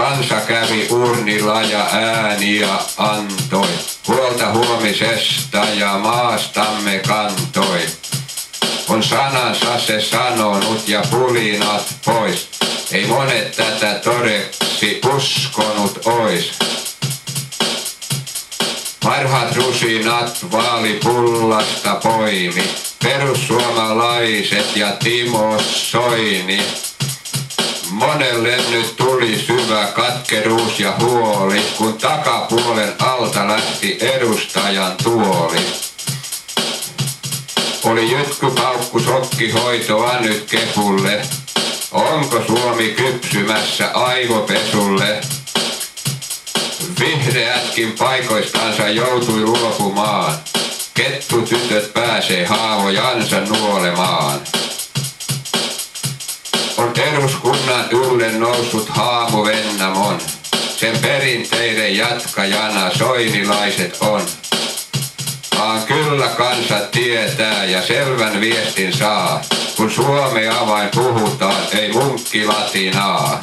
kansa kävi urnilla ja ääniä antoi. Huolta huomisesta ja maastamme kantoi. On sanansa se sanonut ja pulinat pois. Ei monet tätä todeksi uskonut ois. Parhaat rusinat vaalipullasta poimi. Perussuomalaiset ja Timo Soini. Monelle nyt tuli syvä katkeruus ja huoli, kun takapuolen alta lähti edustajan tuoli. Oli jytkypaukku sokkihoitoa nyt kepulle. Onko Suomi kypsymässä aivopesulle? Vihreätkin paikoistansa joutui luopumaan. Kettutytöt pääsee haavojansa nuolemaan. On eduskunnan ylle noussut haamu Vennamon. Sen perinteiden jatkajana soinilaiset on. Vaan kyllä kansa tietää ja selvän viestin saa, kun suomea vain puhutaan, ei munkkilatinaa.